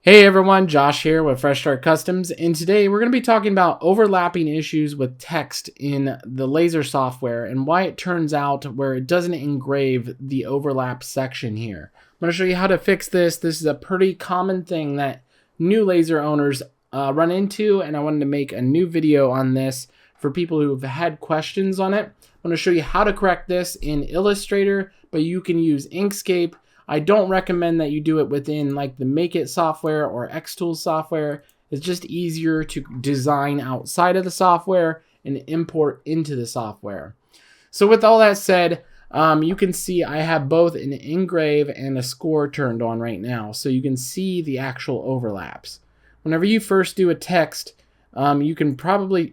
Hey everyone, Josh here with Fresh Start Customs, and today we're going to be talking about overlapping issues with text in the laser software and why it turns out where it doesn't engrave the overlap section here. I'm going to show you how to fix this. This is a pretty common thing that new laser owners run into, and I wanted to make a new video on this for people who have had questions on it. I'm going to show you how to correct this in Illustrator, but you can use Inkscape. I don't recommend that you do it within like the Make It software or Xtools software. It's just easier to design outside of the software and import into the software. So with all that said, you can see I have both an engrave and a score turned on right now. So you can see the actual overlaps. Whenever you first do a text, you probably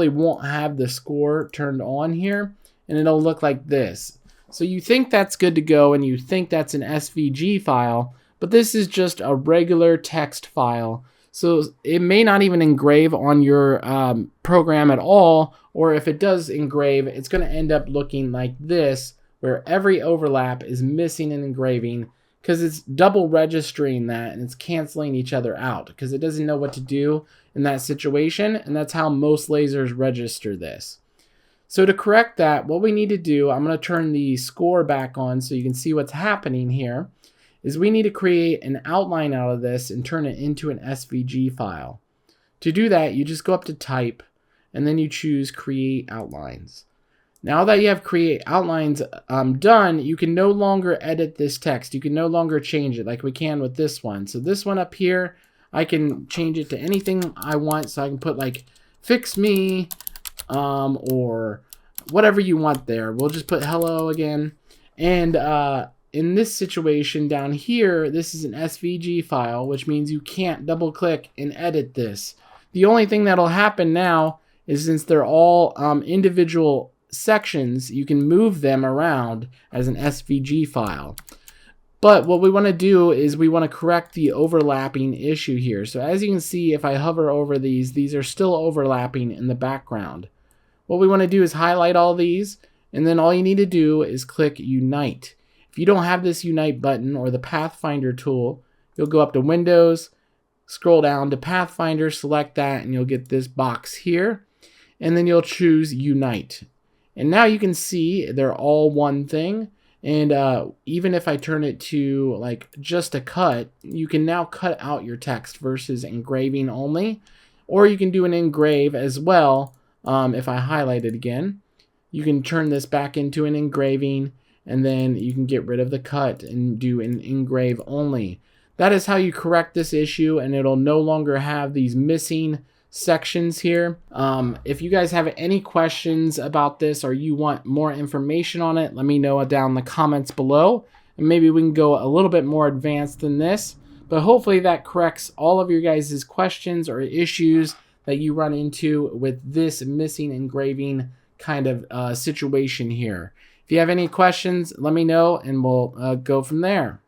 won't have the score turned on here, and it'll look like this. So you think that's good to go and you think that's an SVG file, but this is just a regular text file. So it may not even engrave on your program at all, or if it does engrave, it's going to end up looking like this, where every overlap is missing an engraving because it's double registering that and it's canceling each other out because it doesn't know what to do in that situation, and that's how most lasers register this. So to correct that, what we need to do, I'm going to turn the score back on so you can see what's happening here, is we need to create an outline out of this and turn it into an SVG file. To do that, you just go up to Type, and then you choose Create Outlines. Now that you have Create Outlines done, you can no longer edit this text. You can no longer change it like we can with this one. So this one up here, I can change it to anything I want. So I can put like, fix me, or whatever you want there. We'll just put hello again. And in this situation down here, this is an SVG file, which means you can't double click and edit this. The only thing that'll happen now is since they're all individual sections, you can move them around as an SVG file. But what we want to do is we want to correct the overlapping issue here. So as you can see, if I hover over these are still overlapping in the background. What we want to do is highlight all these, and then all you need to do is click Unite. If you don't have this Unite button or the Pathfinder tool, you'll go up to Windows, scroll down to Pathfinder, select that, and you'll get this box here, and then you'll choose Unite. And now you can see they're all one thing. And even if I turn it to like just a cut, you can now cut out your text versus engraving only. Or you can do an engrave as well. If I highlight it again, you can turn this back into an engraving, and then you can get rid of the cut and do an engrave only. That is how you correct this issue, and it'll no longer have these missing sections here. If you guys have any questions about this or you want more information on it, let me know down in the comments below, and maybe we can go a little bit more advanced than this. But hopefully that corrects all of your guys' questions or issues that you run into with this missing engraving kind of situation here. If you have any questions, let me know and we'll go from there.